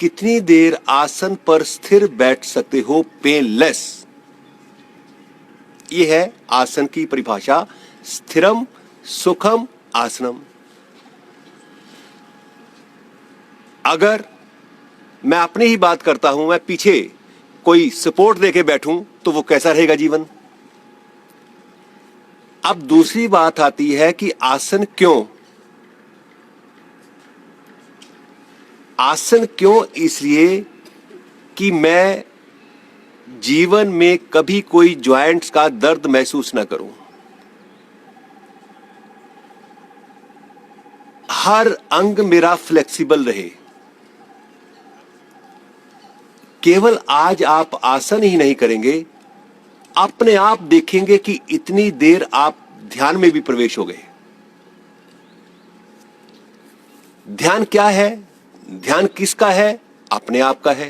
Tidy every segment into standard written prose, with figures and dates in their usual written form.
कितनी देर आसन पर स्थिर बैठ सकते हो पेनलेस। यह है आसन की परिभाषा, स्थिरम सुखम आसनम। अगर मैं अपनी ही बात करता हूं, मैं पीछे कोई सपोर्ट देके बैठूं तो वो कैसा रहेगा जीवन। अब दूसरी बात आती है कि आसन क्यों। आसन क्यों, इसलिए कि मैं जीवन में कभी कोई जॉइंट्स का दर्द महसूस ना करूं। हर अंग मेरा फ्लेक्सिबल रहे। केवल आज आप आसन ही नहीं करेंगे, अपने आप देखेंगे कि इतनी देर आप ध्यान में भी प्रवेश हो गए। ध्यान क्या है? ध्यान किसका है? अपने आप का है।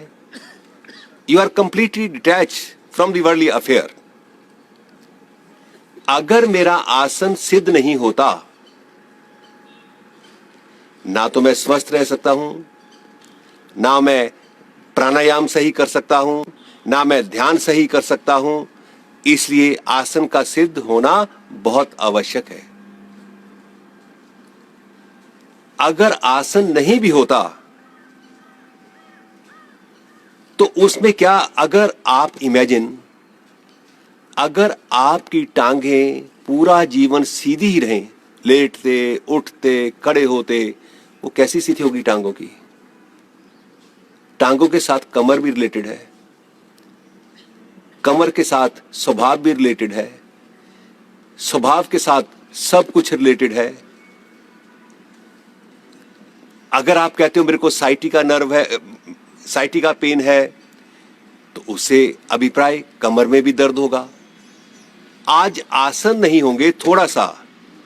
You are completely detach from the worldly affair. अगर मेरा आसन सिद्ध नहीं होता, ना तो मैं स्वस्थ रह सकता हूं, ना मैं प्राणायाम सही कर सकता हूं, ना मैं ध्यान सही कर सकता हूं। इसलिए आसन का सिद्ध होना बहुत आवश्यक है। अगर आसन नहीं भी होता तो उसमें क्या, अगर आप इमेजिन, अगर आपकी टांगें पूरा जीवन सीधी ही रहें, लेटते उठते खड़े होते, वो कैसी स्थिति होगी टांगों की। टांगों के साथ कमर भी रिलेटेड है, कमर के साथ स्वभाव भी रिलेटेड है, स्वभाव के साथ सब कुछ रिलेटेड है। अगर आप कहते हो मेरे को साइटिका नर्व है, साइटिका पेन है, तो उससे अभिप्राय कमर में भी दर्द होगा। आज आसन नहीं होंगे, थोड़ा सा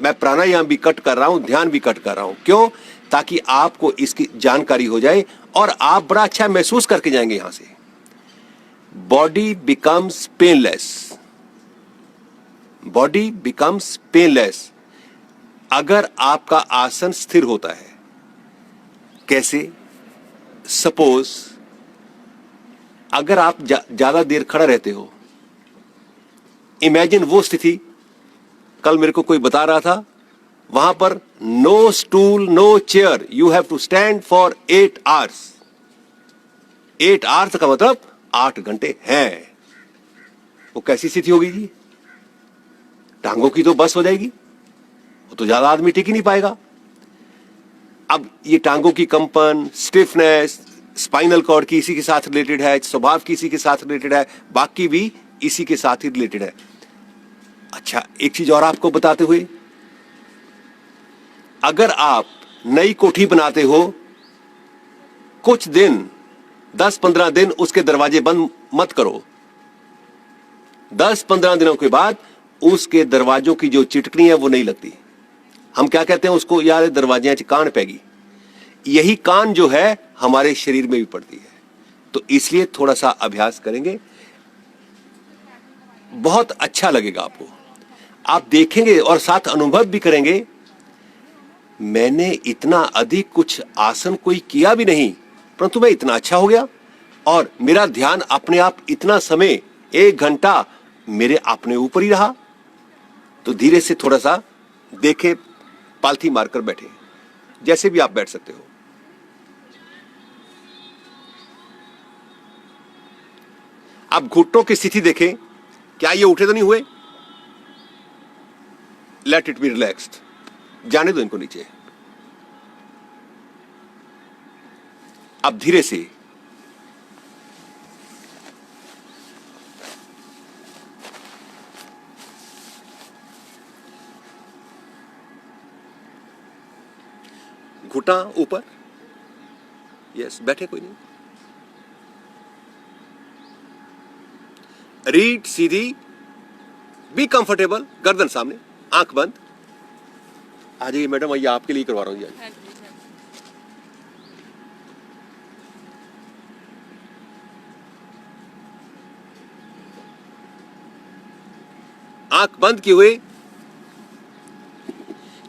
मैं प्राणायाम भी कट कर रहा हूं, ध्यान भी कट कर रहा हूं। क्यों? ताकि आपको इसकी जानकारी हो जाए और आप बड़ा अच्छा महसूस करके जाएंगे यहां से। Body becomes painless. Body becomes painless अगर आपका आसन स्थिर होता है। कैसे? सपोज अगर आप ज्यादा देर खड़ा रहते हो, इमेजिन वो स्थिति, कल मेरे को कोई बता रहा था, वहां पर no stool no chair, you have to stand for 8 hours. 8 hours का मतलब 8 घंटे हैं। वो कैसी स्थिति होगी जी? टांगों की तो बस हो जाएगी, वो तो ज्यादा आदमी टिक ही नहीं पाएगा। अब ये टांगों की कंपन, स्टिफनेस, स्पाइनल कॉर्ड की इसी के साथ रिलेटेड है, स्वभाव की इसी के साथ रिलेटेड है, बाकी भी इसी के साथ ही रिलेटेड है। अच्छा, एक चीज और आपको बताते हुए, अगर आप नई कोठी बनाते हो, कुछ दिन 10-15 दिन उसके दरवाजे बंद मत करो। 10-15 दिनों के बाद उसके दरवाजों की जो चिटकनी है वो नहीं लगती। हम क्या कहते हैं उसको, यार दरवाजे कान पैगी। यही कान जो है हमारे शरीर में भी पड़ती है। तो इसलिए थोड़ा सा अभ्यास करेंगे, बहुत अच्छा लगेगा आपको। आप देखेंगे और साथ अनुभव भी करेंगे, मैंने इतना अधिक कुछ आसन कोई किया भी नहीं, परंतु मैं इतना अच्छा हो गया और मेरा ध्यान अपने आप इतना समय, 1 घंटा मेरे अपने ऊपर ही रहा। तो धीरे से थोड़ा सा देखे, पालथी मारकर बैठे, जैसे भी आप बैठ सकते हो। अब घुटनों की स्थिति देखें, क्या ये उठे तो नहीं हुए? लेट इट बी रिलैक्स्ड, जाने दो इनको नीचे। अब धीरे से घुटना ऊपर, यस, बैठे कोई नहीं। रीढ़ सीधी, बी कंफर्टेबल, गर्दन सामने, आंख बंद। आ जाइए मैडम, आइए, आपके लिए करवा रहा हूं जी। आंख बंद किए हुए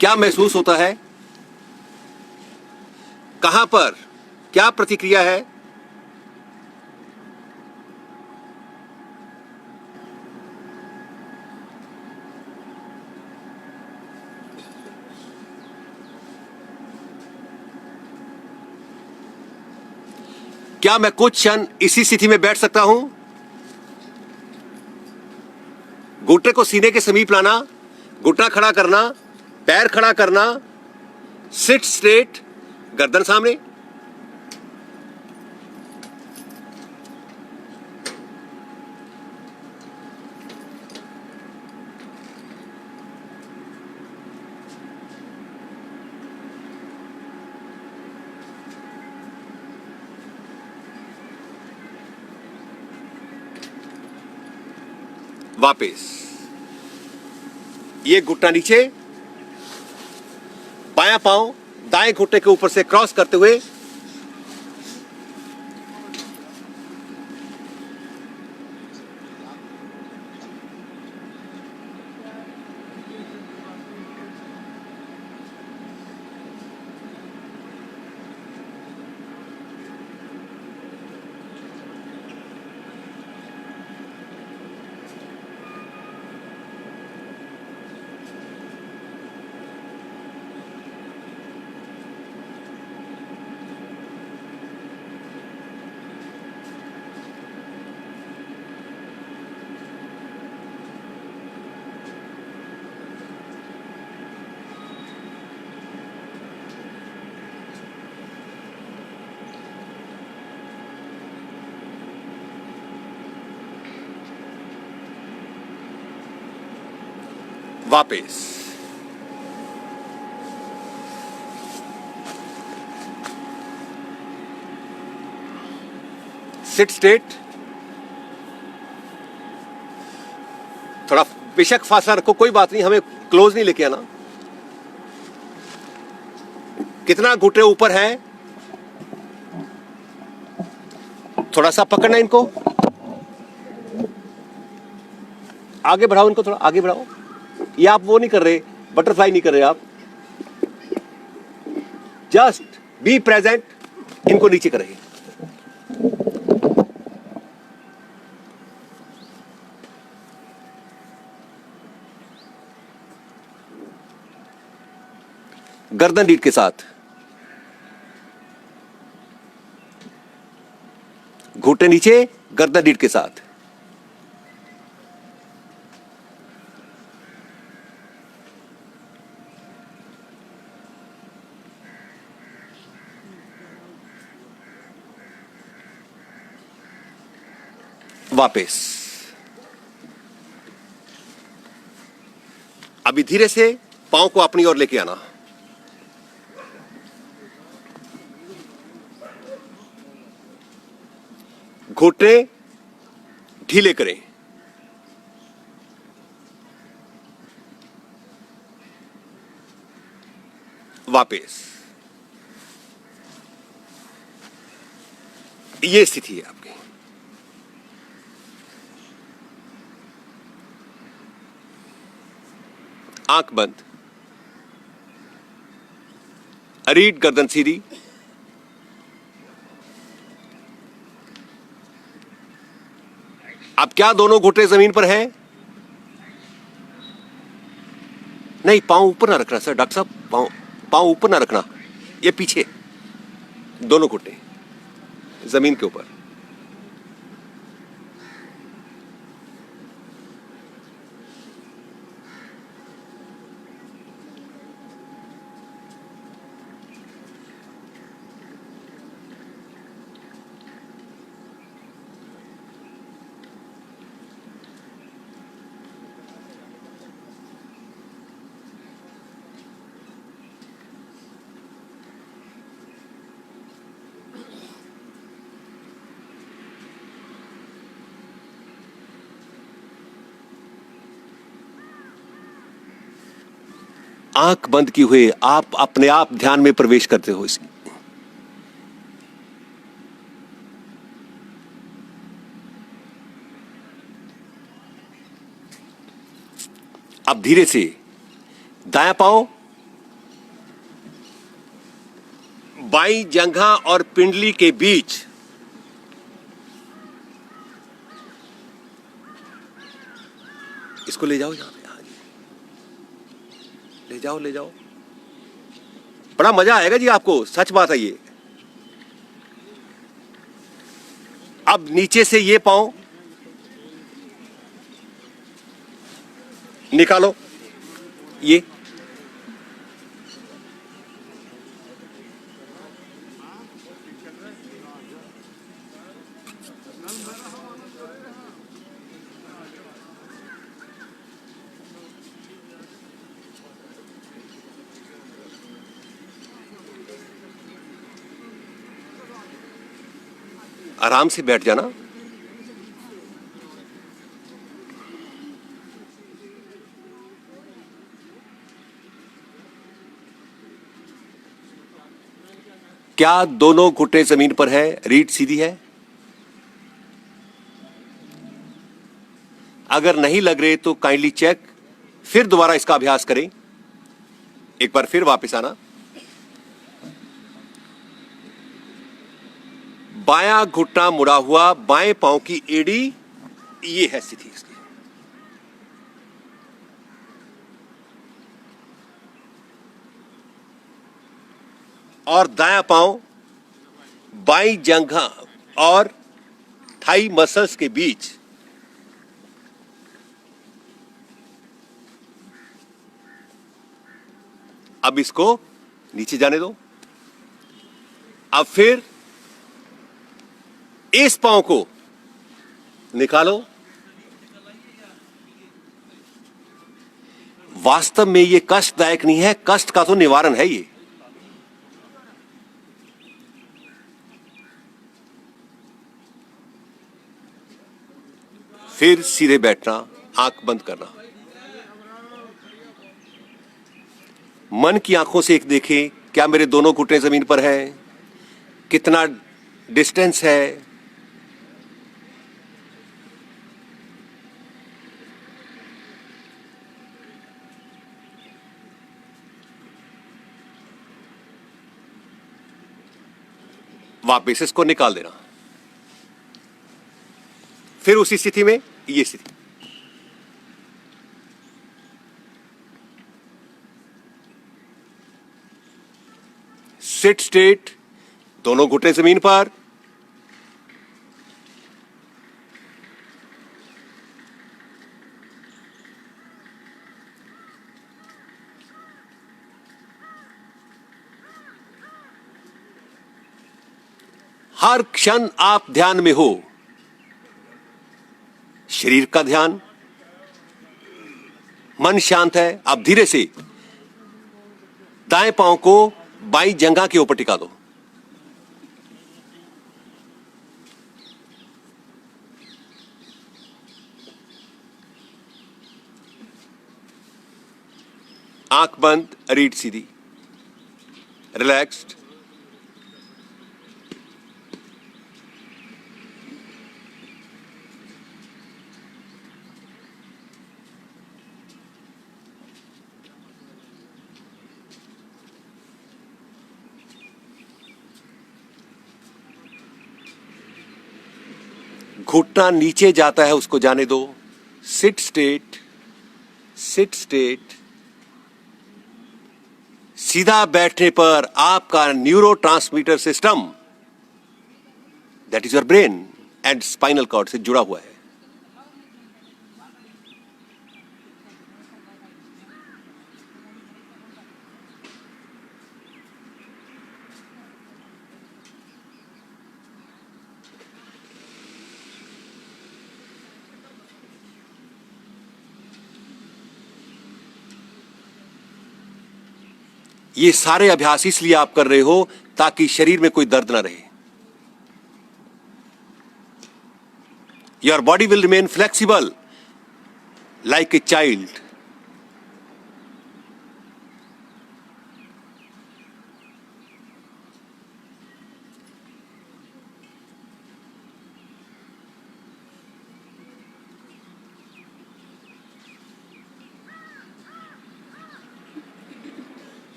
क्या महसूस होता है? कहां पर क्या प्रतिक्रिया है? क्या मैं कुछ क्षण इसी स्थिति में बैठ सकता हूं? घुटने को सीने के समीप लाना, घुटना खड़ा करना, पैर खड़ा करना, सिट स्ट्रेट, गर्दन सामने। वापस ये घुटना नीचे, बायां पांव दाएं घुटने के ऊपर से क्रॉस करते हुए वापस। सिट स्ट्रेट, थोड़ा बेशक फासला रखो, कोई बात नहीं, हमें क्लोज नहीं लेके आना। कितना घुटने ऊपर है, थोड़ा सा पकड़ना इनको, आगे बढ़ाओ इनको, थोड़ा आगे बढ़ाओ। ये आप वो नहीं कर रहे, बटरफ्लाई नहीं कर रहे आप, जस्ट बी प्रेजेंट, इनको नीचे कर रहे। गर्दन रीढ़ के साथ, घुटने नीचे, गर्दन रीढ़ के साथ। वापस। अभी धीरे से पांव को अपनी ओर लेके आना। घुटने ढीले करें। वापस। ये स्थिति है आपकी। आंख बंद, रीढ़ गर्दन सीधी। अब क्या दोनों घुटने जमीन पर हैं? नहीं, पांव ऊपर ना रखना सर, डॉक्टर साहब, पांव ऊपर ना रखना, ये पीछे, दोनों घुटने जमीन के ऊपर। आंख बंद किए हुए आप अपने आप ध्यान में प्रवेश करते हो इसकी। अब धीरे से दायां पांव बाईं जंघा और पिंडली के बीच, इसको ले जाओ यहां पे, ले जाओ ले जाओ, बड़ा मजा आएगा जी आपको, सच बात है ये। अब नीचे से ये पांव निकालो, ये आराम से बैठ जाना। क्या दोनों घुटने जमीन पर है, रीढ़ सीधी है? अगर नहीं लग रहे तो काइंडली चेक, फिर दोबारा इसका अभ्यास करें। एक बार फिर वापस आना। बायां घुटना मुड़ा हुआ, बाएं पांव की एड़ी, ये है स्थिति इसकी। और दायां पांव बाईं जंघा और थाई मसल्स के बीच। अब इसको नीचे जाने दो। अब फिर इस पांव को निकालो। वास्तव में ये कष्टदायक नहीं है, कष्ट का तो निवारण है ये। फिर सीधे बैठना, आंख बंद करना। मन की आंखों से एक देखें, क्या मेरे दोनों घुटने जमीन पर हैं? कितना डिस्टेंस है? वापिस इसको निकाल देना। फिर उसी स्थिति में ये स्थिति। सिट स्ट्रेट, दोनों घुटने जमीन पर। हर क्षण आप ध्यान में हो, शरीर का ध्यान, मन शांत है। अब धीरे से दाएं पांव को बाईं जंघा के ऊपर टिका दो। आंख बंद, रीढ़ सीधी, रिलैक्स्ड। घुटना नीचे जाता है, उसको जाने दो। Sit straight, sit straight. सीधा बैठने पर आपका neurotransmitter system, that is your brain and spinal cord से जुड़ा हुआ है। ये सारे अभ्यास इसलिए आप कर रहे हो ताकि शरीर में कोई दर्द ना रहे। Your body will remain flexible like a child.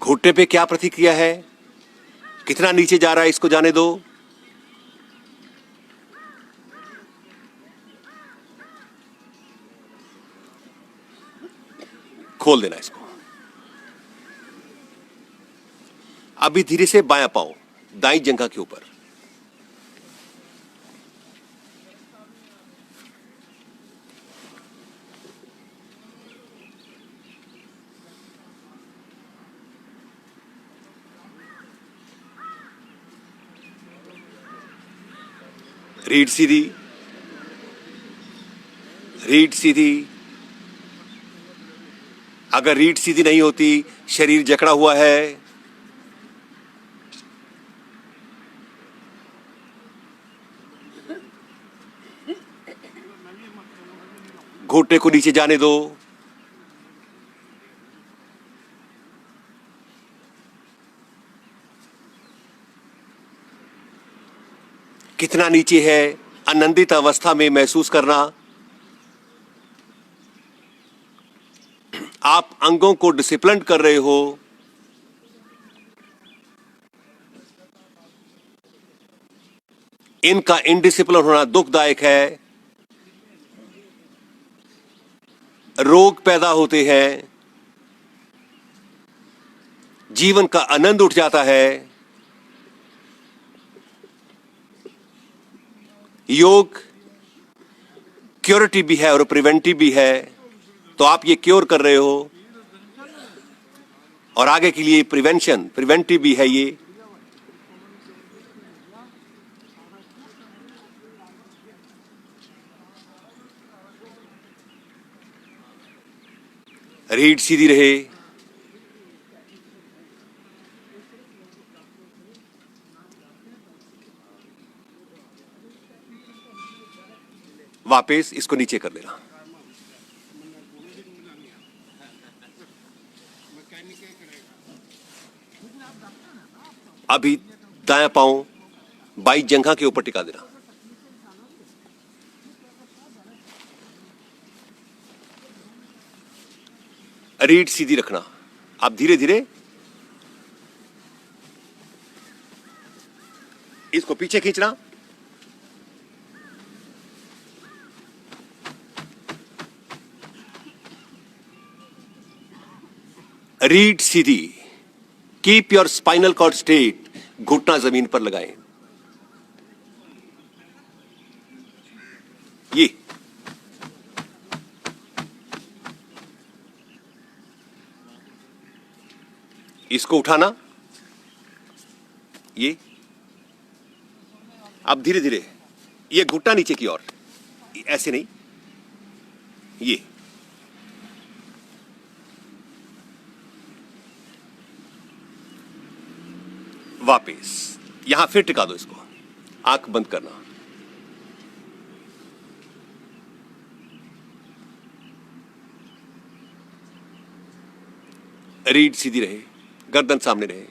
घुटने पे क्या प्रतिक्रिया है, कितना नीचे जा रहा है, इसको जाने दो। खोल देना इसको। अभी धीरे से बायां पांव दाईं जंघा के ऊपर। रीढ़ सीधी, रीढ़ सीधी। अगर रीढ़ सीधी नहीं होती, शरीर जकड़ा हुआ है, घुटने को नीचे जाने दो। कितना नीचे है, आनंदित अवस्था में महसूस करना। आप अंगों को डिसिप्लिन कर रहे हो। इनका इनडिसिप्लिन होना दुखदायक है। रोग पैदा होते हैं, जीवन का आनंद उठ जाता है। योग क्योरेटिव भी है और प्रिवेंटिव भी है। तो आप ये क्योर कर रहे हो और आगे के लिए प्रिवेंटिव भी है ये। रीढ़ सीधी रहे। वापस इसको नीचे कर देना। अभी दायां पांव बाईं जंघा के ऊपर टिका देना। रीढ़ सीधी रखना। आप धीरे धीरे इसको पीछे खींचना। रीढ़ सीधी। Keep your spinal cord straight. घुटना जमीन पर लगाएं। ये इसको उठाना। ये अब धीरे धीरे ये घुटना नीचे की ओर, ऐसे नहीं, ये वापस यहां फिर टिका दो इसको। आंख बंद करना। रीढ़ सीधी रहे, गर्दन सामने रहे।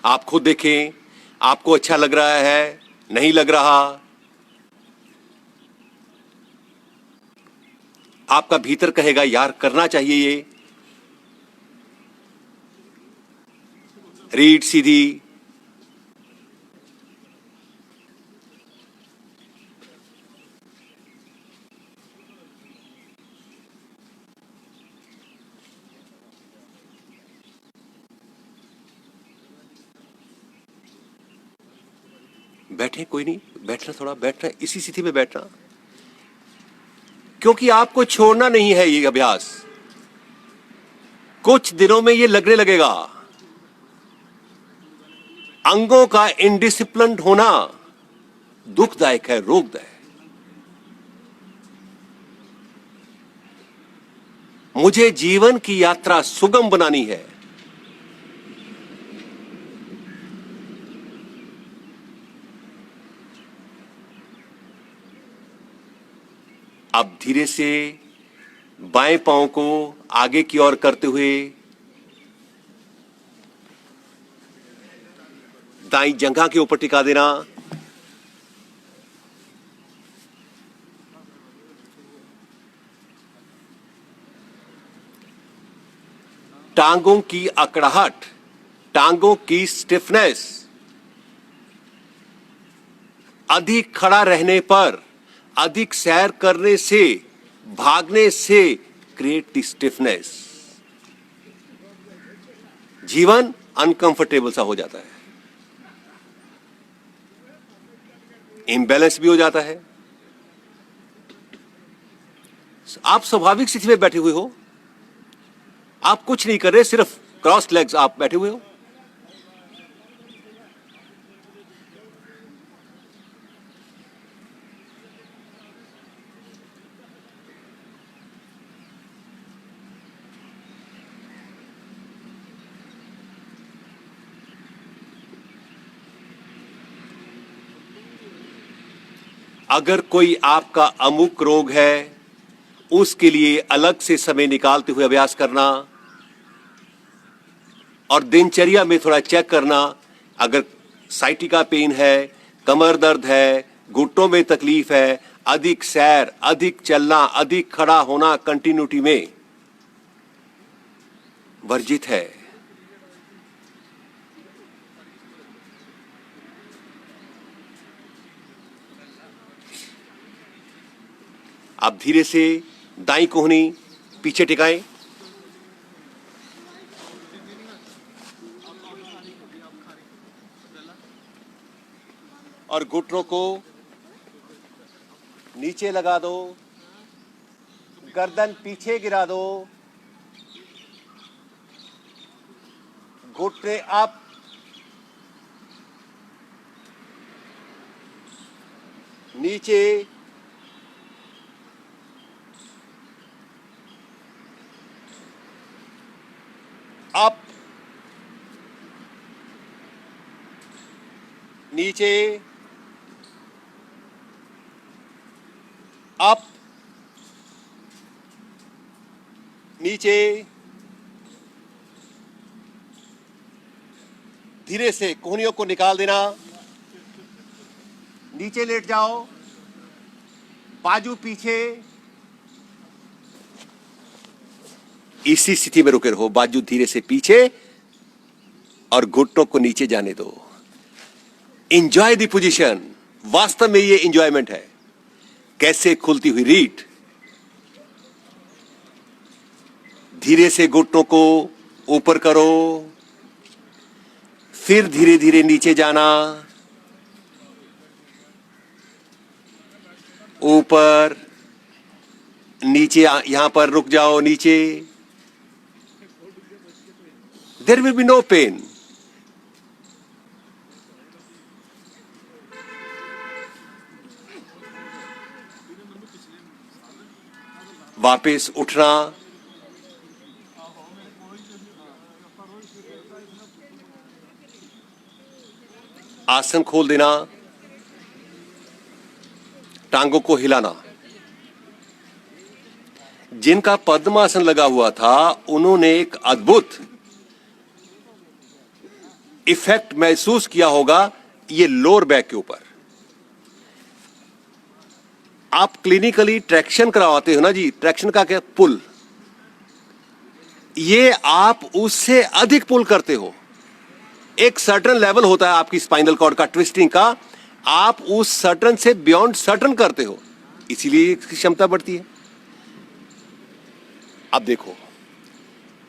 आप खुद देखें, आपको अच्छा लग रहा है, नहीं लग रहा। आपका भीतर कहेगा यार करना चाहिए ये। रीढ़ सीधी। बैठे, कोई नहीं, बैठना, थोड़ा बैठना, इसी स्थिति में बैठना, क्योंकि आपको छोड़ना नहीं है ये अभ्यास। कुछ दिनों में ये लगने लगेगा। अंगों का इनडिसिप्लिन होना दुखदायक है, रोगदायक। मुझे जीवन की यात्रा सुगम बनानी है। अब धीरे से बाएं पांव को आगे की ओर करते हुए दाईं जंघा के ऊपर टिका देना। टांगों की अकड़ाहट, टांगों की स्टिफनेस अधिक खड़ा रहने पर अधिक सैर करने से, भागने से क्रिएट द स्टिफनेस। जीवन अनकंफर्टेबल सा हो जाता है, इम्बैलेंस भी हो जाता है। आप स्वाभाविक स्थिति में बैठे हुए हो, आप कुछ नहीं कर रहे, सिर्फ क्रॉस लेग्स आप बैठे हुए हो। अगर कोई आपका अमुक रोग है, उसके लिए अलग से समय निकालते हुए अभ्यास करना और दिनचर्या में थोड़ा चेक करना। अगर साइटिका पेन है, कमर दर्द है, घुटनों में तकलीफ है, अधिक सैर, अधिक चलना, अधिक खड़ा होना कंटिन्यूटी में वर्जित है। आप धीरे से दाईं कोहनी पीछे टिकाएं और घुटनों को नीचे लगा दो, गर्दन पीछे गिरा दो, घुटने अप, नीचे, अप, नीचे, अप, नीचे। धीरे से कोहनियों को निकाल देना, नीचे लेट जाओ, बाजू पीछे, इसी स्थिति में रुके रहो। बाजू धीरे से पीछे और घुटनों को नीचे जाने दो। Enjoy the position. वास्तव में ये एंजॉयमेंट है। कैसे खुलती हुई रीढ़, धीरे से घुटनों को ऊपर करो, फिर धीरे धीरे नीचे जाना, ऊपर, नीचे, यहां पर रुक जाओ, नीचे। There will be no pain. वापस उठना, आसन खोल देना, टांगों को हिलाना। जिनका पद्मासन लगा हुआ था उन्होंने एक अद्भुत इफेक्ट महसूस किया होगा ये लोअर बैक के ऊपर। आप क्लिनिकली ट्रैक्शन करवाते हो ना जी, ट्रैक्शन का क्या, पुल, ये आप उससे अधिक पुल करते हो। एक सर्टन लेवल होता है आपकी स्पाइनल कॉर्ड का ट्विस्टिंग का, आप उस सर्टन से बियॉन्ड सर्टन करते हो, इसीलिए इसकी क्षमता बढ़ती है। अब देखो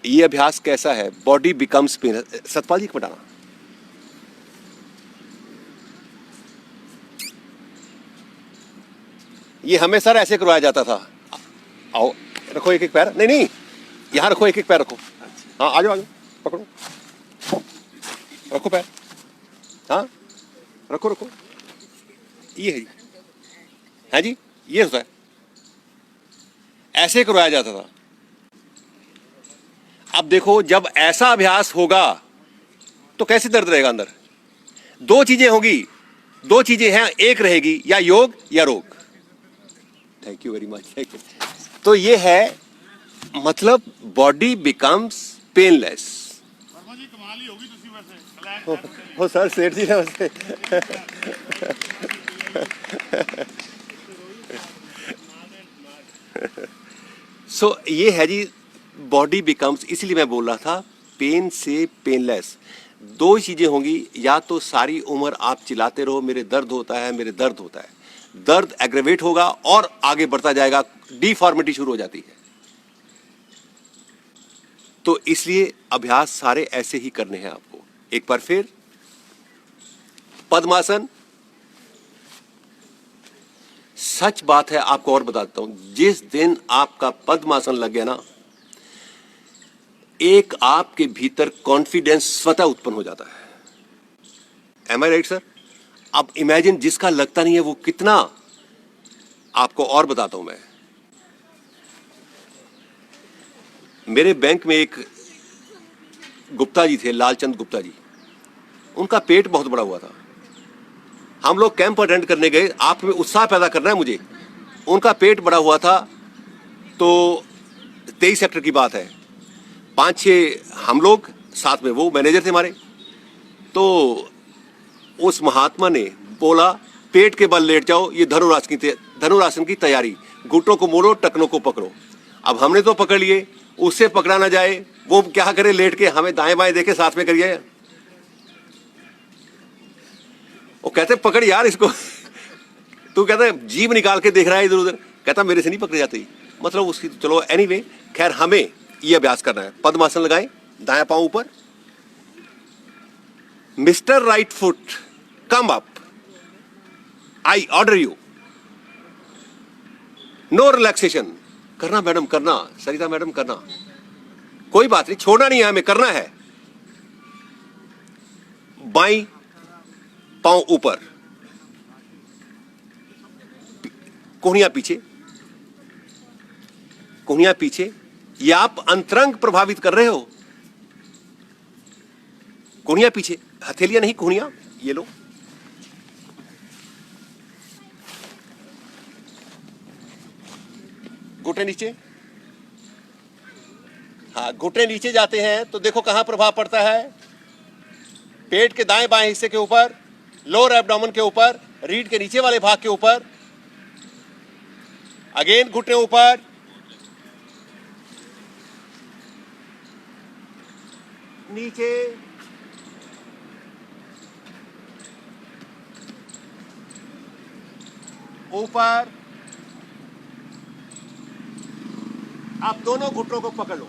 ये अभ्यास कैसा है, बॉडी बिकम्स पेन। सतपाल जी को बताना, ये हमें सर ऐसे करवाया जाता था। आओ रखो एक एक पैर, नहीं नहीं यहां रखो, एक एक पैर रखो। हाँ आ जाओ, पकड़ो, रखो पैर, हाँ रखो रखो। ये है जी, है जी, ये होता है, ऐसे करवाया जाता था। अब देखो जब ऐसा अभ्यास होगा तो कैसे दर्द रहेगा अंदर। दो चीजें होगी, दो चीजें हैं, एक रहेगी या योग या रोग। Thank you very much, thank you. तो ये है मतलब बॉडी बिकम्स पेनलेस। वर्मा जी कमाल ही होगी तुसी वैसे। हो सर, सेठ जी नमस्ते। सो ये है जी बॉडी बिकम्स, इसलिए मैं बोल रहा था पेन से पेनलेस। दो चीजें होंगी, या तो सारी उम्र आप चिल्लाते रहो मेरे दर्द होता है, मेरे दर्द होता है, दर्द एग्रेवेट होगा और आगे बढ़ता जाएगा, डिफॉर्मिटी शुरू हो जाती है। तो इसलिए अभ्यास सारे ऐसे ही करने हैं आपको। एक बार फिर पद्मासन, सच बात है, आपको और बताता हूं, जिस दिन आपका पद्मासन लग गया ना, एक आपके भीतर कॉन्फिडेंस स्वतः उत्पन्न हो जाता है। एम आई राइट सर? अब इमेजिन जिसका लगता नहीं है वो कितना, आपको और बताता हूं मैं। मेरे बैंक में एक गुप्ता जी थे, लालचंद गुप्ता जी। उनका पेट बहुत बड़ा हुआ था। हम लोग कैंप अटेंड करने गए, आप में उत्साह पैदा करना है मुझे। उनका पेट बड़ा हुआ था, तो 23 सेक्टर की बात है, 5-6 हम लोग, साथ में वो मैनेजर थे हमारे। तो उस महात्मा ने बोला, पेट के बल लेट जाओ, ये धनुरासन की तैयारी, घुटनों को मोड़ो, टखनों को पकड़ो। अब हमने तो पकड़ लिए, उससे पकड़ा ना जाए, वो क्या करे, लेट के हमें दाएं बाएं देखे साथ में करिए। वो कहते पकड़ यार इसको। तू कहता है जीभ निकाल के देख रहा है इधर उधर, कहता मेरे से नहीं पकड़ी जाती। मतलब उसकी, चलो एनीवे, खैर हमें ये अभ्यास करना है। पद्मासन लगाएं, दायां पांव ऊपर, mister right foot come up, I order you, no relaxation. करना मैडम, करना सरिता मैडम, करना, कोई बात नहीं, छोड़ना नहीं है, हमें करना है। बाईं पांव ऊपर, कोहनियां पीछे, कोहनियां पीछे। या आप अंतरंग प्रभावित कर रहे हो, कोहनियां पीछे, हथेलियां नहीं, कोहनियां, ये लो। घुटने नीचे, हाँ घुटने नीचे जाते हैं तो देखो कहां प्रभाव पड़ता है, पेट के दाएं बाएं हिस्से के ऊपर, लोअर एब्डोमेन के ऊपर, रीढ़ के नीचे वाले भाग के ऊपर। अगेन घुटने ऊपर, नीचे, ऊपर। आप दोनों घुटनों को पकड़ लो,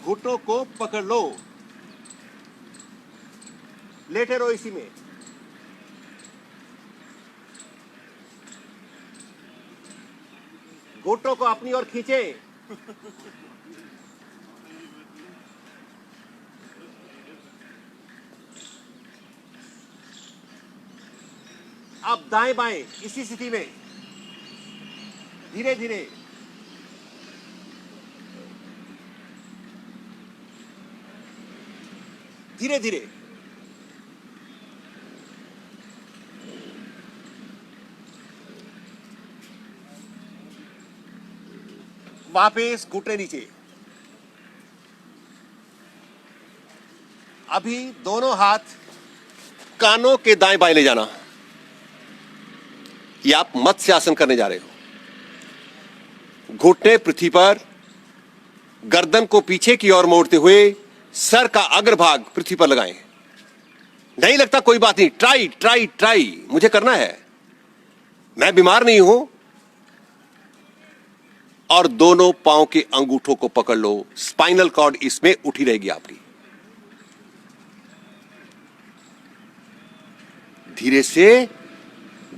घुटनों को पकड़ लो, लेटे रहो इसी में। घुटनों को अपनी ओर खींचे, अब दाएं बाएं इसी स्थिति में, धीरे धीरे, धीरे धीरे। वापस घुटने नीचे। अभी दोनों हाथ कानों के दाएं बाएं ले जाना। ये आप मत्स्य आसन करने जा रहे हो। घुटने पृथ्वी पर, गर्दन को पीछे की ओर मोड़ते हुए सर का अग्रभाग पृथ्वी पर लगाएं। नहीं लगता कोई बात नहीं, ट्राई ट्राई ट्राई, मुझे करना है, मैं बीमार नहीं हूं। और दोनों पांव के अंगूठों को पकड़ लो, स्पाइनल कॉर्ड इसमें उठी रहेगी आपकी। धीरे से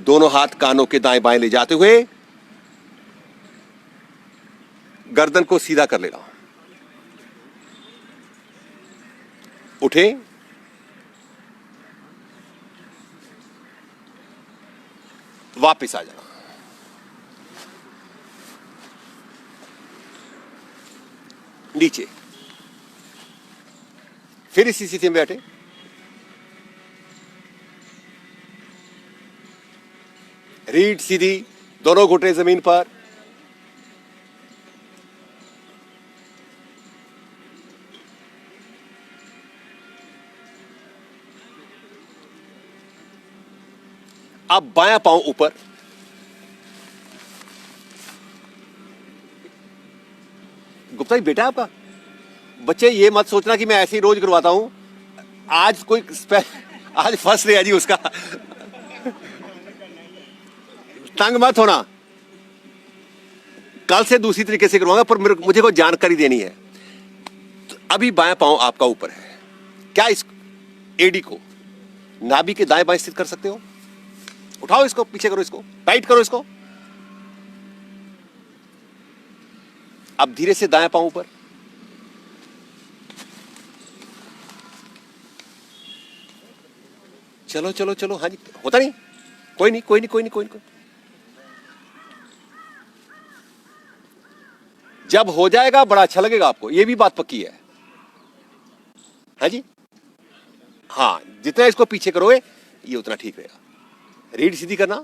दोनों हाथ कानों के दाएं बाएं ले जाते हुए गर्दन को सीधा कर लेना। उठे, वापस आ जाना। नीचे, फिर इसी स्थिति में बैठे। रीढ़ सीधी, दोनों घुटने जमीन पर। अब बायां पांव ऊपर, गुप्ता जी बेटा आपका, बच्चे ये मत सोचना कि मैं ऐसे ही रोज करवाता हूं। आज कोई आज फर्स्ट डे है जी उसका। तंग मत होना, कल से दूसरी तरीके से करूंगा, पर मुझे को जानकारी देनी है। तो अभी बायां पांव आपका ऊपर है, क्या इस एडी को नाभि के दाएं बाएं स्थित कर सकते हो? उठाओ इसको, पीछे करो, इसको टाइट करो इसको। अब धीरे से दायां पांव ऊपर, चलो चलो चलो। हाँ जी, होता नहीं, कोई नहीं कोई नहीं कोई नहीं कोई नहीं। जब हो जाएगा बड़ा अच्छा लगेगा आपको, ये भी बात पक्की है। हाँ जी, हाँ, जितना इसको पीछे करोगे ये उतना ठीक रहेगा। रीढ़ सीधी करना,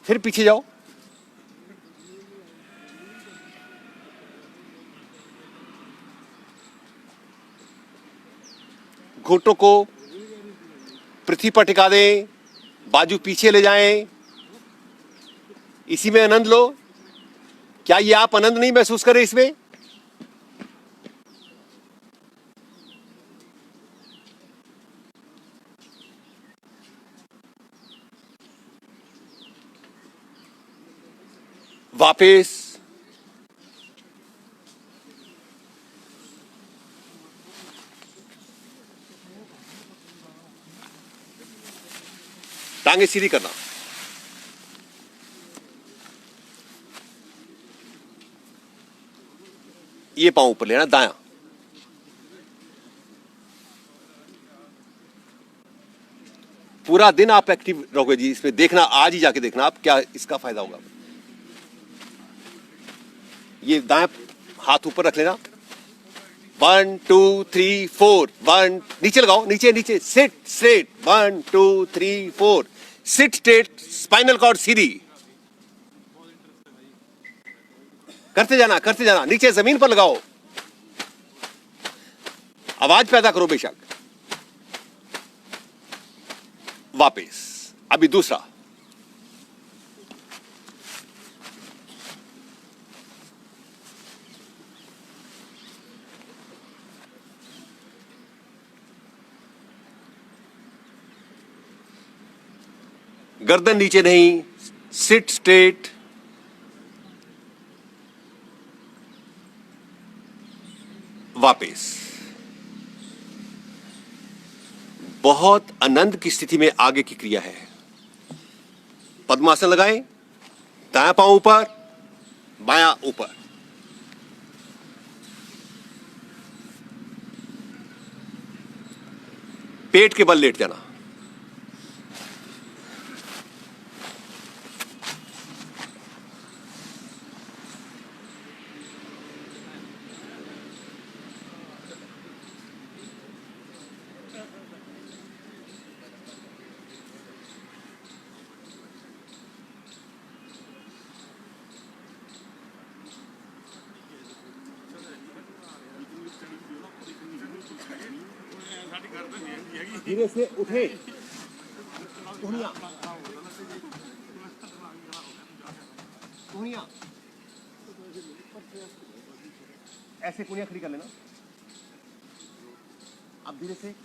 फिर पीछे जाओ, घुटनों को पृथ्वी पर टिका दें, बाजू पीछे ले जाएं, इसी में आनंद लो। क्या ये आप आनंद नहीं महसूस करें इसमें? वापस टांगे सीधी करना, ये पांव ऊपर लेना, दायां। पूरा दिन आप एक्टिव रहोगे जी इसमें। देखना, आज ही जाके देखना आप, क्या इसका फायदा होगा। ये दाएं हाथ ऊपर रख लेना, 1 2 3 4, 1, नीचे लगाओ, नीचे नीचे, sit straight, 1 2 3 4, sit straight, spinal cord सीधी, करते जाना, नीचे जमीन पर लगाओ, आवाज पैदा करो बेशक। वापस, अभी दूसरा, गर्दन नीचे नहीं, सिट स्ट्रेट, वापस। बहुत आनंद की स्थिति में आगे की क्रिया है। पद्मासन लगाएं, दायां पांव ऊपर, बायां ऊपर, पेट के बल लेट जाना। धीरे से उठे, ऐसे कुनिया खड़ी कर लेना। अब धीरे से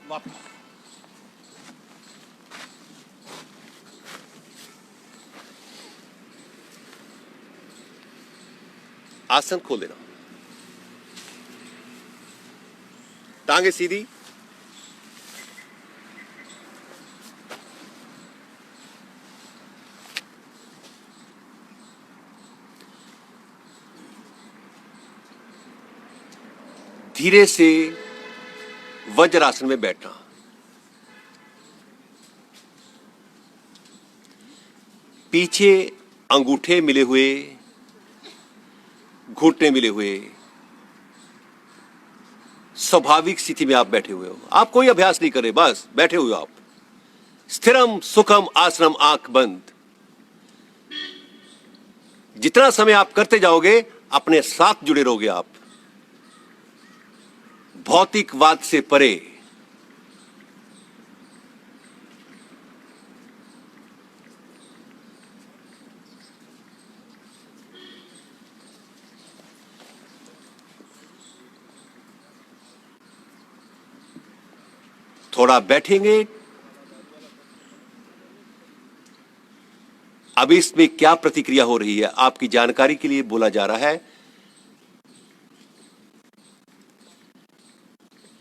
वापस, आसन खोल देना, टांगे सीधी, धीरे से वज्रासन में बैठना। पीछे अंगूठे मिले हुए, घुटने मिले हुए, स्वाभाविक स्थिति में आप बैठे हुए हो। आप कोई अभ्यास नहीं कर रहे, बस बैठे हुए हो आप। स्थिरम सुखम आसनम, आंख बंद। जितना समय आप करते जाओगे अपने साथ जुड़े रहोगे आप। भौतिकवाद से परे थोड़ा बैठेंगे। अब इसमें क्या प्रतिक्रिया हो रही है आपकी जानकारी के लिए बोला जा रहा है।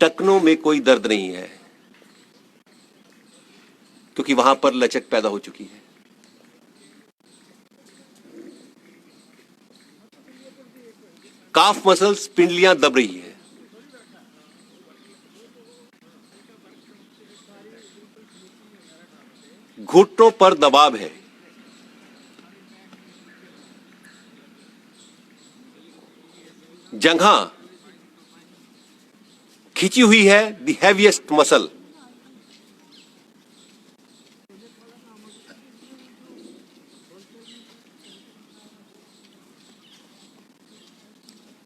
टखनों में कोई दर्द नहीं है क्योंकि वहां पर लचक पैदा हो चुकी है। काफ मसल्स, पिंडलियां दब रही है। घुटनों पर दबाव है। जंघा खिंची हुई है, द हैवीएस्ट मसल।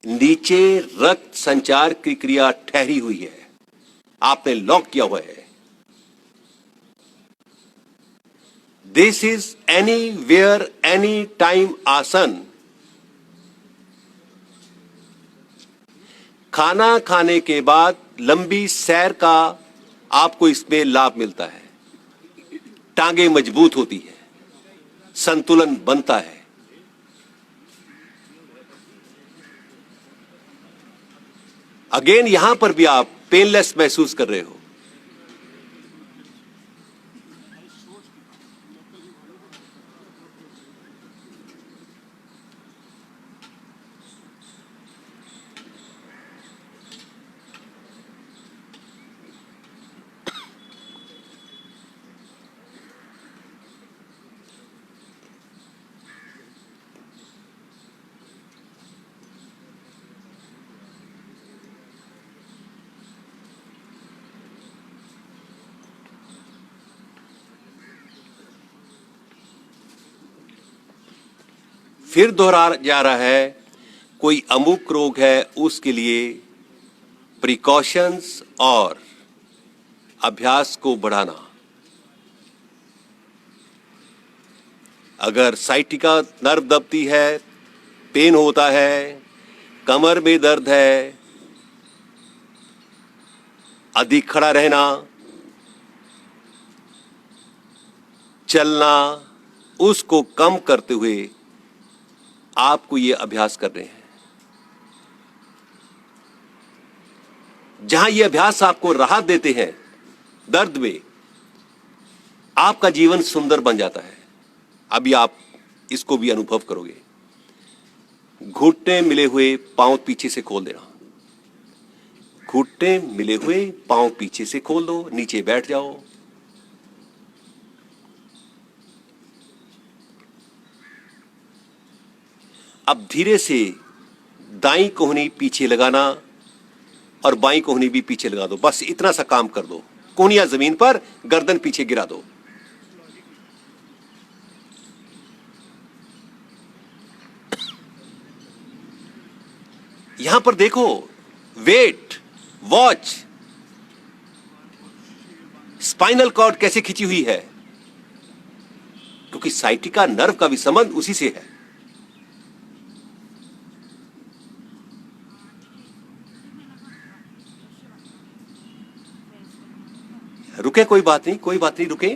नीचे रक्त संचार की क्रिया ठहरी हुई है, आपने लॉक किया हुआ है। This is anywhere anytime asana. खाना खाने के बाद लंबी सैर का आपको इसमें लाभ मिलता है। टांगे मजबूत होती है, संतुलन बनता है। अगेन यहां पर भी आप पेनलेस महसूस कर रहे हो। फिर दोहरा जा रहा है, कोई अमुक रोग है उसके लिए प्रिकॉशंस और अभ्यास को बढ़ाना। अगर साइटिका नर्व दबती है, पेन होता है, कमर में दर्द है, अधिक खड़ा रहना, चलना, उसको कम करते हुए आपको ये अभ्यास कर रहे हैं। जहां ये अभ्यास आपको राहत देते हैं दर्द में, आपका जीवन सुंदर बन जाता है। अभी आप इसको भी अनुभव करोगे। घुटने मिले हुए पांव पीछे से खोल देना। घुटने मिले हुए पांव पीछे से खोल दो, नीचे बैठ जाओ। अब धीरे से दाईं कोहनी पीछे लगाना और बाईं कोहनी भी पीछे लगा दो। बस इतना सा काम कर दो। कोहनियां जमीन पर, गर्दन पीछे गिरा दो। यहां पर देखो, वेट, वॉच, स्पाइनल कॉर्ड कैसे खिंची हुई है, क्योंकि साइटिका नर्व का भी संबंध उसी से है। रुके, कोई बात नहीं, कोई बात नहीं, रुके।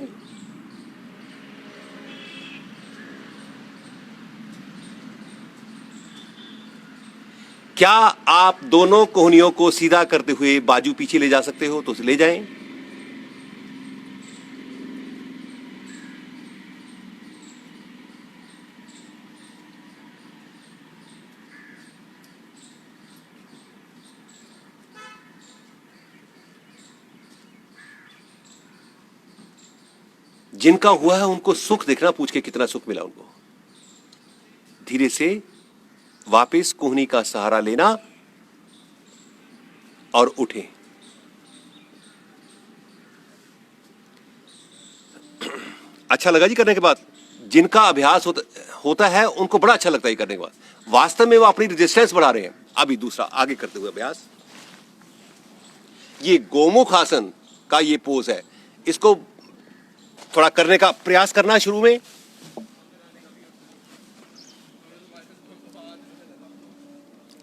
क्या आप दोनों कोहनियों को सीधा करते हुए बाजू पीछे ले जा सकते हो तो ले जाएं। जिनका हुआ है उनको सुख देखना, पूछ के कितना सुख मिला उनको। धीरे से वापस कोहनी का सहारा लेना और उठें। अच्छा लगा जी करने के बाद? जिनका अभ्यास होता है उनको बड़ा अच्छा लगता है करने के बाद। वास्तव में वो अपनी रेजिस्टेंस बढ़ा रहे हैं। अभी दूसरा आगे करते हुए अभ्यास। ये गोमुख आसन का ये पोज है, इसको थोड़ा करने का प्रयास करना शुरू में।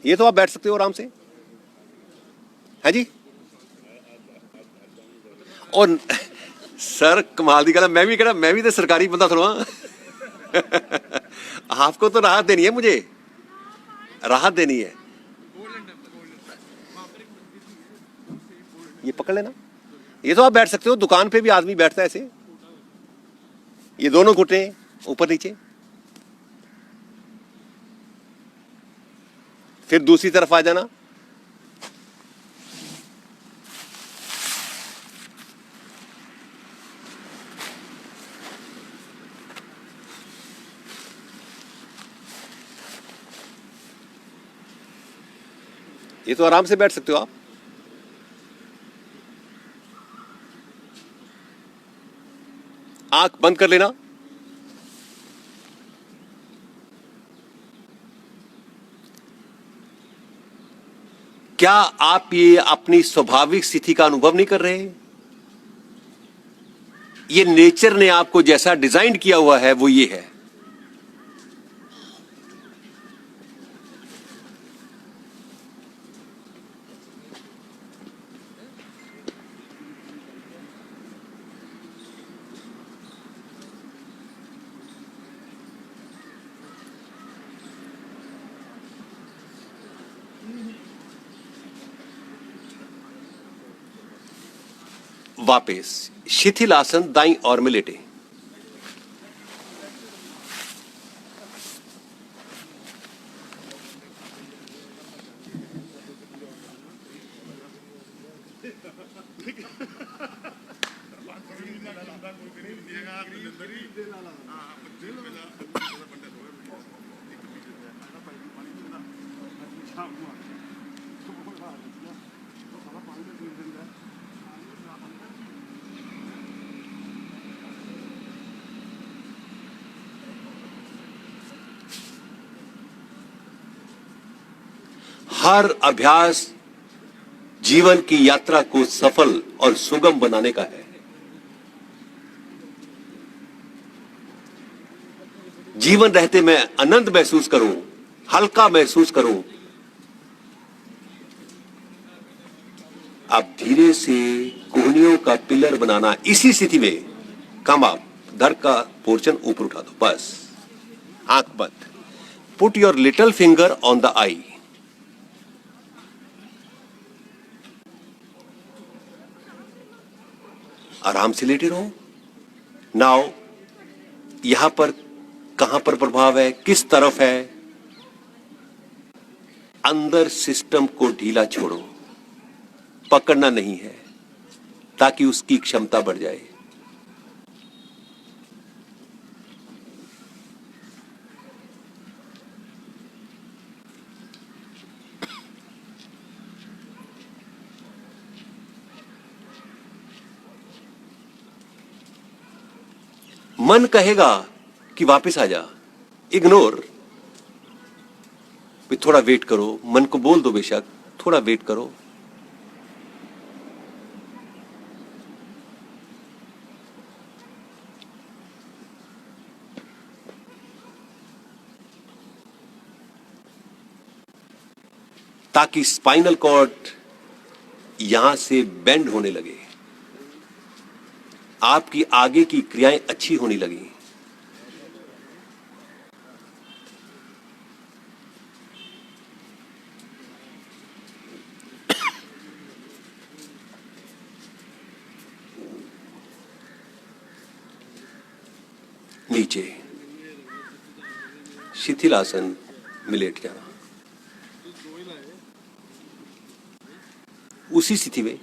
ये तो आप बैठ सकते हो आराम से, है जी। और सर कमाल दी गल है, मैं भी तो सरकारी बंदा थोड़ा आपको तो राहत देनी है, मुझे राहत देनी है। ये पकड़ लेना, ये तो आप बैठ सकते हो, दुकान पे भी आदमी बैठता है ऐसे, ये दोनों घुटने ऊपर नीचे। फिर दूसरी तरफ आ जाना, ये तो आराम से बैठ सकते हो आप। आंख बंद कर लेना, क्या आप ये अपनी स्वाभाविक स्थिति का अनुभव नहीं कर रहे? ये नेचर ने आपको जैसा डिजाइन किया हुआ है वो ये है। वापस शिथिल आसन दाईं ओर में लेटे। हर अभ्यास जीवन की यात्रा को सफल और सुगम बनाने का है। जीवन रहते मैं आनंद महसूस करूं, हल्का महसूस करूं। आप धीरे से कोहनियों का पिलर बनाना, इसी स्थिति में कम आप धड़ का पोर्शन ऊपर उठा दो, बस आंख बंद। Put your little finger on the eye. आराम से लेटे रहो। नाउ यहां पर कहां पर प्रभाव है, किस तरफ है? अंदर सिस्टम को ढीला छोड़ो, पकड़ना नहीं है, ताकि उसकी क्षमता बढ़ जाए। मन कहेगा कि वापस आ जा, इग्नोर। थोड़ा वेट करो, मन को बोल दो बेशक, थोड़ा वेट करो। ताकि स्पाइनल कॉर्ड यहां से बेंड होने लगे, आपकी आगे की क्रियाएं अच्छी होने लगी। नीचे शिथिल आसन में लेट जाना, उसी स्थिति में।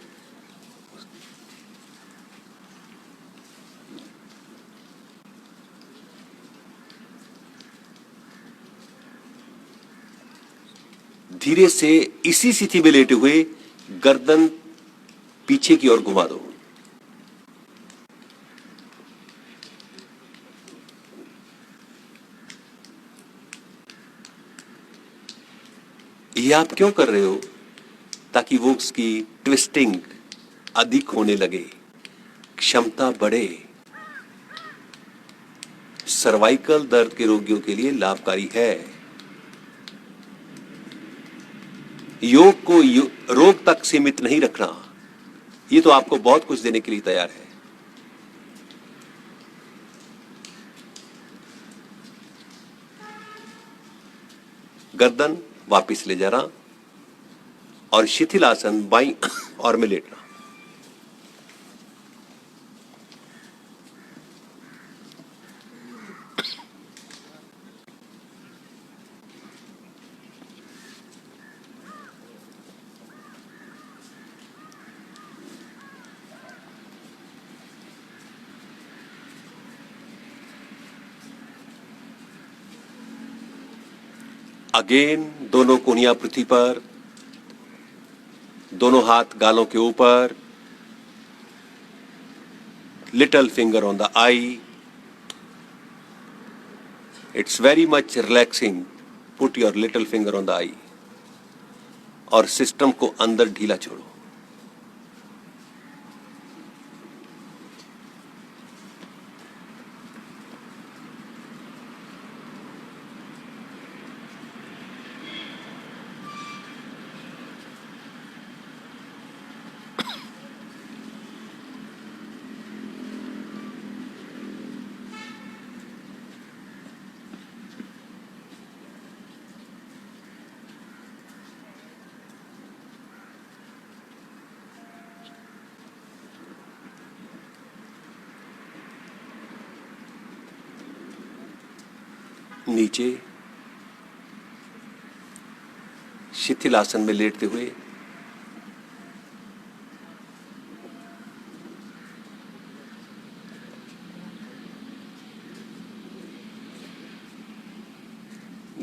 धीरे से इसी स्थिति में लेटे हुए गर्दन पीछे की ओर घुमा दो। ये आप क्यों कर रहे हो? ताकि वो उसकी ट्विस्टिंग अधिक होने लगे, क्षमता बढ़े। सर्वाइकल दर्द के रोगियों के लिए लाभकारी है। योग को रोग तक सीमित नहीं रखना, ये तो आपको बहुत कुछ देने के लिए तैयार है। गर्दन वापिस ले जाना और शिथिलासन बाईं और में लेटना। अगेन दोनों कोहनियां पृथ्वी पर, दोनों हाथ गालों के ऊपर, little finger on the eye. It's very much relaxing. Put your little finger on the eye और सिस्टम को अंदर ढीला छोड़ो। नीचे शिथिलासन में लेटते हुए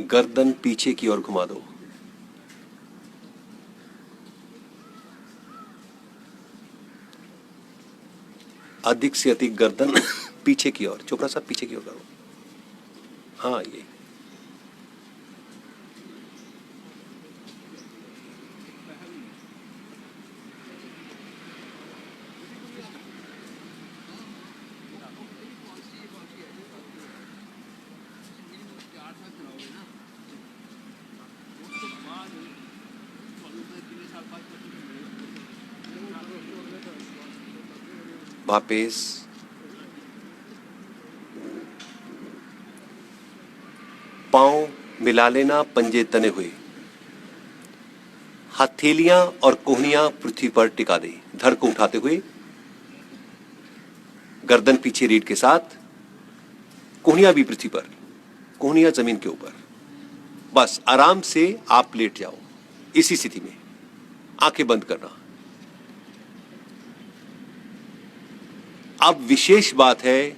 गर्दन पीछे की ओर घुमा दो। अधिक से अधिक गर्दन पीछे की ओर, चोपड़ा साहब पीछे की ओर करो। हाँ, ये वापिस पांव मिला लेना, पंजे तने हुए, हथेलियां और कोहनियां पृथ्वी पर टिका दे। धड़ को उठाते हुए गर्दन पीछे रीढ़ के साथ, कोहनियां भी पृथ्वी पर, कोहनियां जमीन के ऊपर। बस आराम से आप लेट जाओ इसी स्थिति में, आंखें बंद करना। अब विशेष बात है,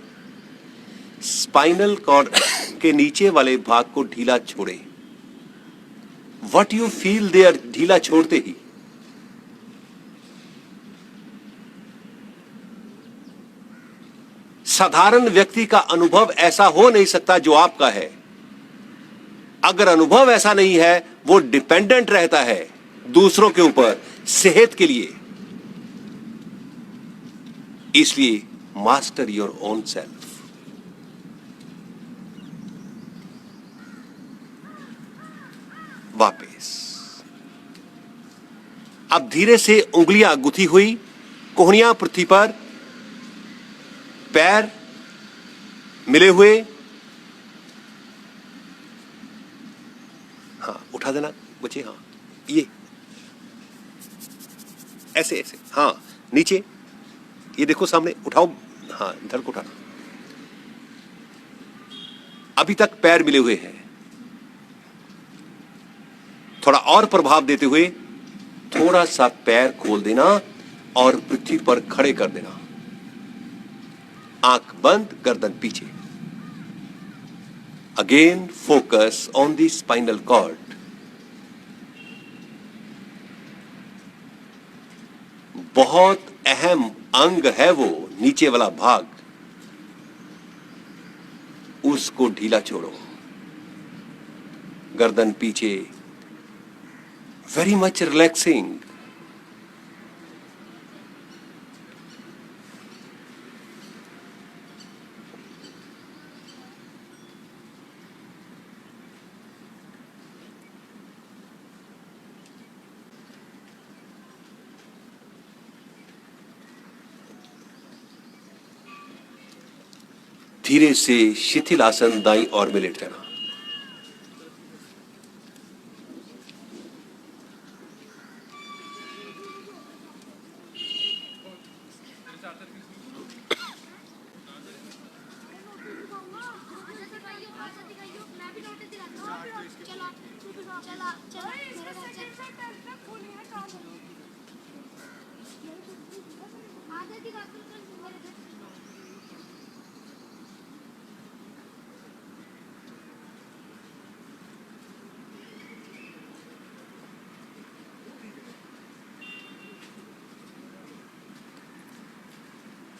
स्पाइनल कॉर्ड के नीचे वाले भाग को ढीला छोड़े। व्हाट यू फील देयर, ढीला छोड़ते ही साधारण व्यक्ति का अनुभव ऐसा हो नहीं सकता जो आपका है। अगर अनुभव ऐसा नहीं है, वो डिपेंडेंट रहता है दूसरों के ऊपर सेहत के लिए। इसलिए मास्टर योर ओन सेल्फ। वापस अब धीरे से उंगलियां गुथी हुई, कोहनियां पृथ्वी पर, पैर मिले हुए। हाँ, उठा देना बच्चे। हाँ, ये ऐसे ऐसे। हाँ, नीचे ये देखो सामने, उठाओ। हाँ, धड़ को उठाना। अभी तक पैर मिले हुए हैं। थोड़ा और प्रभाव देते हुए थोड़ा सा पैर खोल देना और पृथ्वी पर खड़े कर देना। आंख बंद, गर्दन पीछे। Again focus on the spinal cord. बहुत अहम अंग है वो नीचे वाला भाग, उसको ढीला छोड़ो। गर्दन पीछे, वेरी मच रिलैक्सिंग। धीरे से शिथिल आसन दाईं ओर में लेट जाना।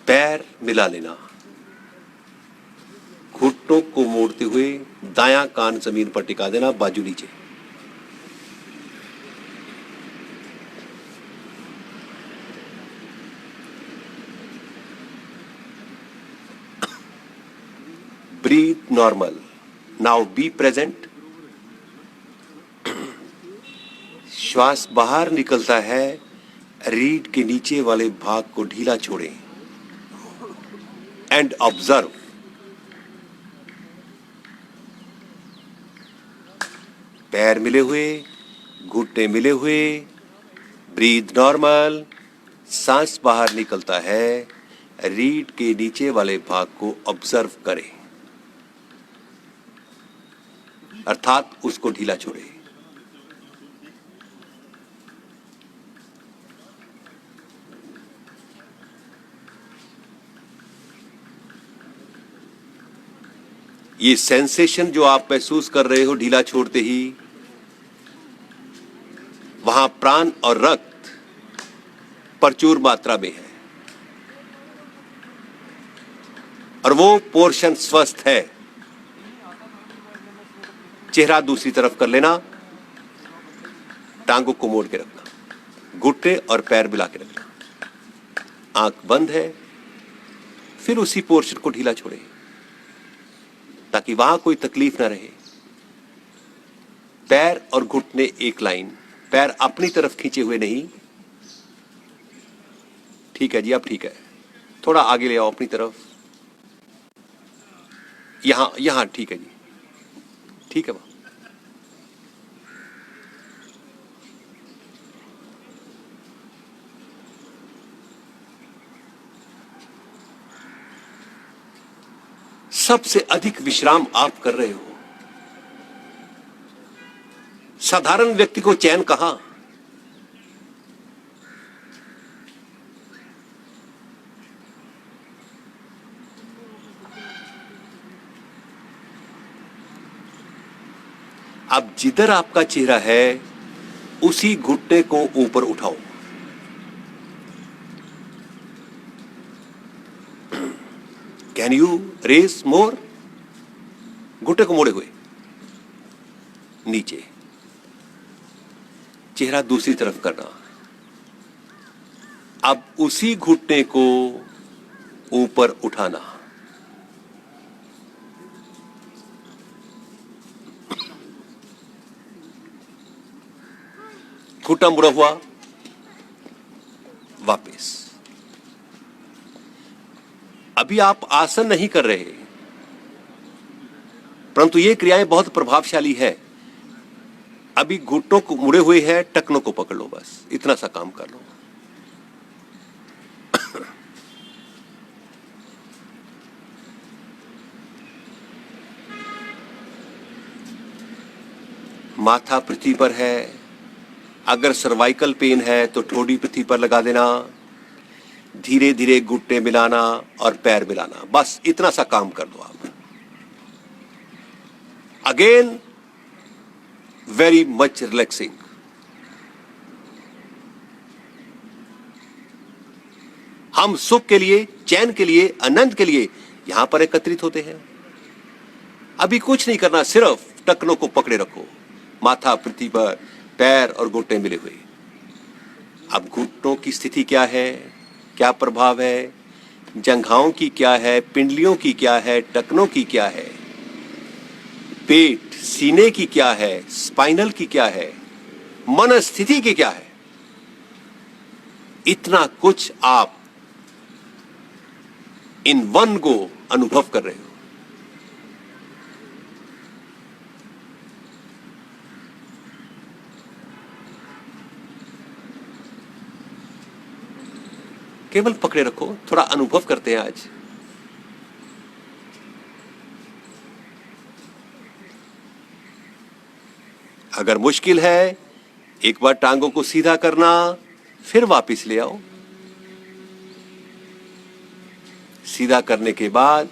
पैर मिला लेना, घुटनों को मोड़ते हुए दायां कान जमीन पर टिका देना, बाजू नीचे। Breathe normal. Now be present. श्वास बाहर निकलता है, रीढ़ के नीचे वाले भाग को ढीला छोड़ें एंड ऑब्जर्व। पैर मिले हुए, घुटने मिले हुए, ब्रीथ नॉर्मल। सांस बाहर निकलता है, रीढ़ के नीचे वाले भाग को ऑब्जर्व करें, अर्थात उसको ढीला छोड़ें। ये सेंसेशन जो आप महसूस कर रहे हो ढीला छोड़ते ही, वहां प्राण और रक्त प्रचुर मात्रा में है और वो पोर्शन स्वस्थ है। चेहरा दूसरी तरफ कर लेना, टांगों को मोड़ के रखना, घुटने और पैर मिला के रखना, आंख बंद है। फिर उसी पोर्शन को ढीला छोड़े ताकि वहां कोई तकलीफ ना रहे। पैर और घुटने एक लाइन, पैर अपनी तरफ खींचे हुए नहीं। ठीक है जी, अब ठीक है। थोड़ा आगे ले आओ अपनी तरफ। यहां ठीक है जी, ठीक है। सबसे अधिक विश्राम आप कर रहे हो। साधारण व्यक्ति को चैन कहां। अब जिधर आपका चेहरा है उसी घुटने को ऊपर उठाओ। कैन यू रेस मोर। घुटने को मोड़े हुए नीचे, चेहरा दूसरी तरफ करना। अब उसी घुटने को ऊपर उठाना। घुटना मुड़ा हुआ, वापस। अभी आप आसन नहीं कर रहे, परंतु ये क्रियाएं बहुत प्रभावशाली है। अभी घुटनों को मुड़े हुए हैं, टखनों को पकड़ लो, बस इतना सा काम कर लो। माथा पृथ्वी पर है। अगर सर्वाइकल पेन है तो ठोड़ी पृथ्वी पर लगा देना। धीरे धीरे घुटने मिलाना और पैर मिलाना, बस इतना सा काम कर दो आप। Again very much relaxing. हम सुख के लिए, चैन के लिए, आनंद के लिए यहां पर एकत्रित होते हैं। अभी कुछ नहीं करना, सिर्फ टखनों को पकड़े रखो। माथा पृथ्वी पर, पैर और घुटने मिले हुए। अब घुटनों की स्थिति क्या है, क्या प्रभाव है, जंघाओं की क्या है, पिंडलियों की क्या है, टखनों की क्या है, पेट सीने की क्या है, स्पाइनल की क्या है, मन स्थिति की क्या है। इतना कुछ आप इन वन गो अनुभव कर रहे हो। केवल पकड़े रखो, थोड़ा अनुभव करते हैं आज। अगर मुश्किल है, एक बार टांगों को सीधा करना, फिर वापस ले आओ। सीधा करने के बाद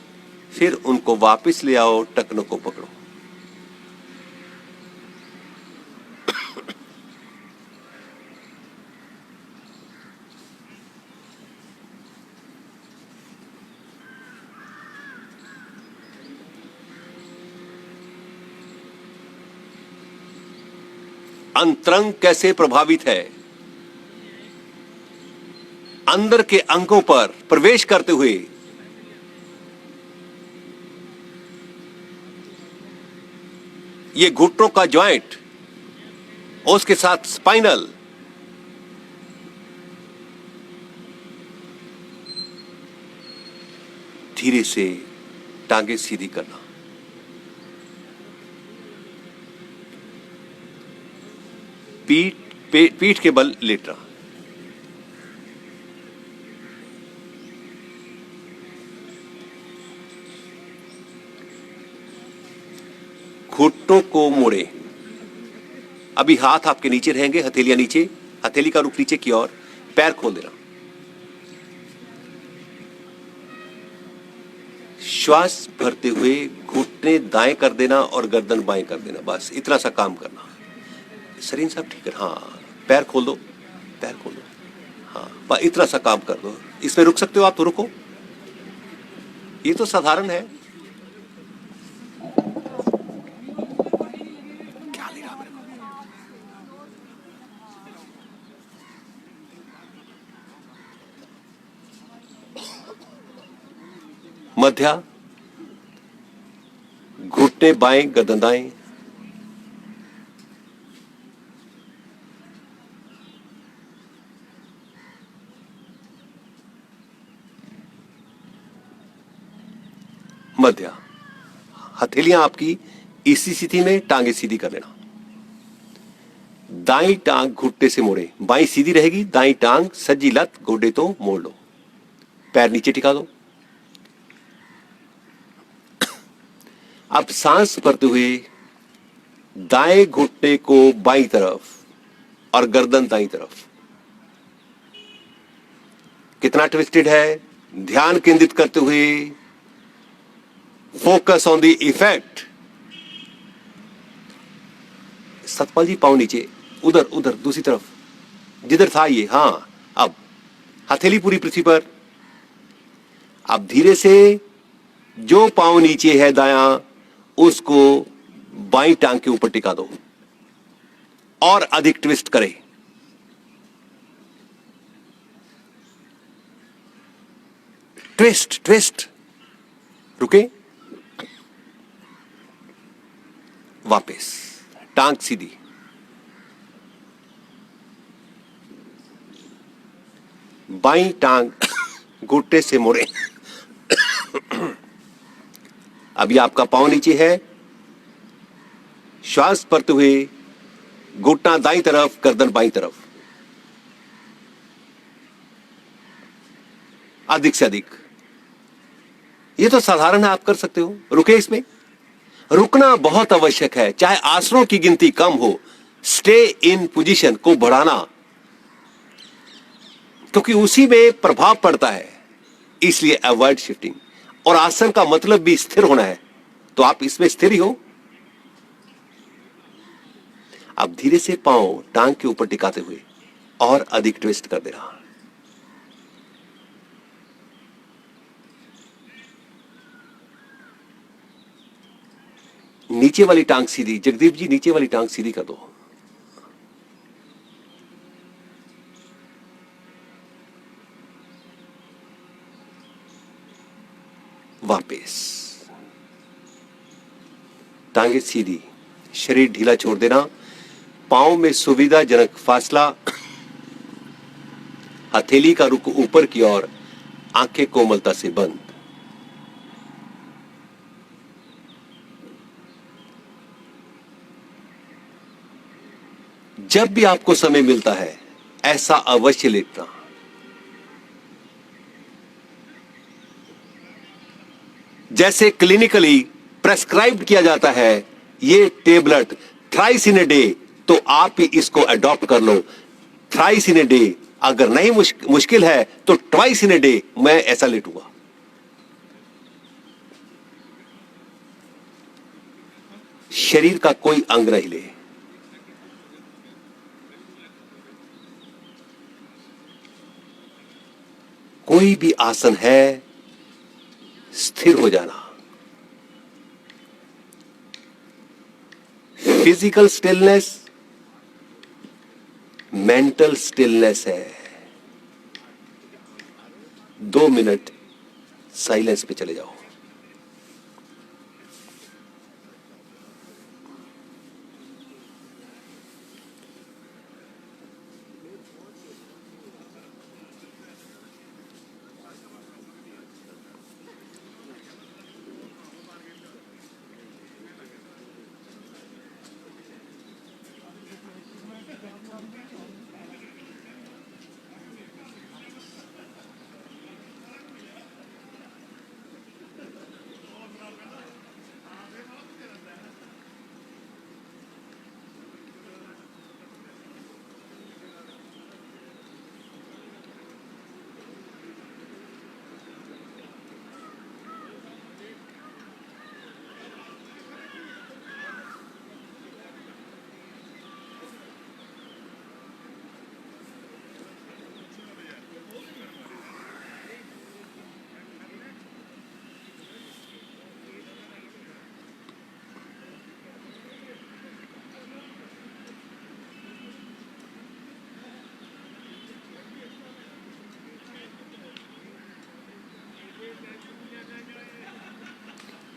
फिर उनको वापस ले आओ, टखनों को पकड़ो। अंतरंग कैसे प्रभावित है? अंदर के अंगों पर प्रवेश करते हुए ये घुटनों का जॉइंट, उसके साथ स्पाइनल, धीरे से टांगे सीधी करना। पीठ के बल लेटना। घुटनों को मोड़े। अभी हाथ आपके नीचे रहेंगे, हथेलियां नीचे, हथेली का रुख नीचे की ओर, पैर खोल देना। श्वास भरते हुए घुटने दाएं कर देना और गर्दन बाएं कर देना, बस इतना सा काम करना। सरीन साहब ठीक है, हाँ, पैर खोल दो, पैर खोल दो, हाँ, बस इतना सा काम कर दो। इसमें रुक सकते हो आप तो रुको, ये तो साधारण है। क्या ले रहा मेरे को? मध्या, घुटने बाएं, गर्दन दाएं। मध्या, हथेलियां आपकी इसी स्थिति में, टांगे सीधी कर लेना। दाई टांग घुटने से मोड़े, बाई सीधी रहेगी, दाई टांग सज्जी लत, गोडे तो मोड़ लो, पैर नीचे टिका दो। अब सांस भरते हुए दाएं घुटने को बाईं तरफ और गर्दन दाईं तरफ। कितना ट्विस्टेड है, ध्यान केंद्रित करते हुए, focus on the effect. Satpal ji पांव नीचे, उधर उधर दूसरी तरफ, जिधर था ये, हाँ। अब हथेली पूरी पृथ्वी पर। अब धीरे से जो पांव नीचे है दायां, उसको बाईं टांग के ऊपर टिका दो और अधिक ट्विस्ट करें। ट्विस्ट ट्विस्ट, रुके, वापस, टांग सीधी। बाईं टांग घुटने से मोड़े। अभी आपका पांव नीचे है, श्वास भरते हुए घुटना दाईं तरफ, गर्दन बाईं तरफ, अधिक से अधिक। ये तो साधारण है, आप कर सकते हो। रुके, इसमें रुकना बहुत आवश्यक है, चाहे आसनों की गिनती कम हो। स्टे इन पोजीशन को बढ़ाना, क्योंकि उसी में प्रभाव पड़ता है, इसलिए अवॉइड शिफ्टिंग। और आसन का मतलब भी स्थिर होना है, तो आप इसमें स्थिर ही हो। अब धीरे से पांव टांग के ऊपर टिकाते हुए और अधिक ट्विस्ट कर देना। नीचे वाली टांग सीधी, जगदीप जी नीचे वाली टांग सीधी कर दो। वापस, टांगे सीधी, शरीर ढीला छोड़ देना, पांव में सुविधाजनक फासला, हथेली का रुख ऊपर की ओर, आंखें कोमलता से बंद। जब भी आपको समय मिलता है, ऐसा अवश्य लेना। जैसे क्लिनिकली प्रेस्क्राइब किया जाता है ये tablet thrice in a day, तो आप भी इसको अडॉप्ट कर लो। थ्राइस इन ए डे, अगर नहीं मुश्किल है तो ट्वाइस इन ए डे मैं ऐसा लेटूंगा। शरीर का कोई अंग नहीं ले, कोई भी आसन है, स्थिर हो जाना। फिजिकल स्टिलनेस मेंटल स्टिलनेस है। 2 मिनट साइलेंस पे चले जाओ।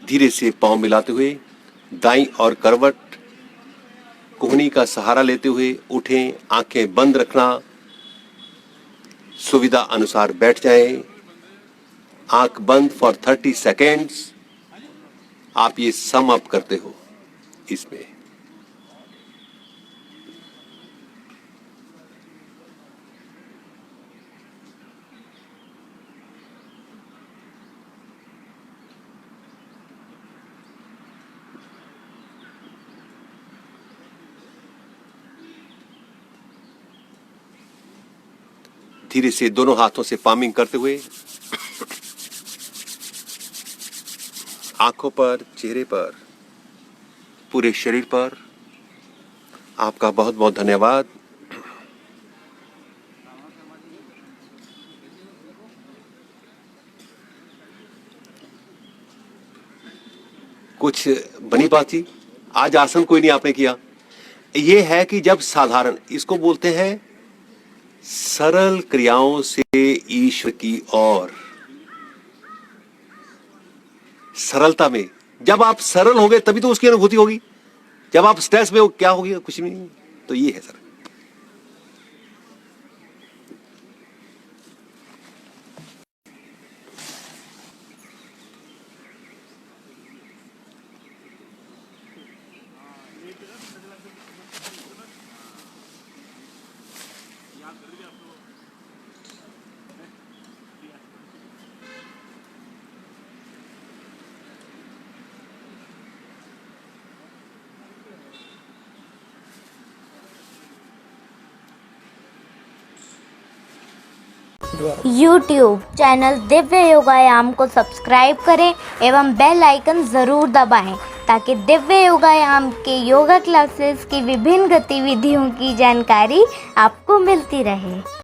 धीरे से पांव मिलाते हुए दाईं और करवट, कोहनी का सहारा लेते हुए उठें। आंखें बंद रखना, सुविधा अनुसार बैठ जाएं। आंख बंद फॉर 30 सेकेंड्स। आप ये सम अप करते हो इसमें। धीरे से दोनों हाथों से पामिंग करते हुए आंखों पर, चेहरे पर, पूरे शरीर पर। आपका बहुत बहुत धन्यवाद। कुछ बनी बात थी? आज आसन कोई नहीं आपने किया। ये है कि जब साधारण, इसको बोलते हैं सरल क्रियाओं से ईश्वर की ओर। सरलता में जब आप सरल होगे तभी तो उसकी अनुभूति होगी। जब आप स्ट्रेस में हो क्या होगी? कुछ नहीं। तो ये है सर। YouTube चैनल दिव्य योगायाम को सब्सक्राइब करें एवं बेल आइकन ज़रूर दबाएं ताकि दिव्य योगायाम के योगा क्लासेस की विभिन्न गतिविधियों की जानकारी आपको मिलती रहे।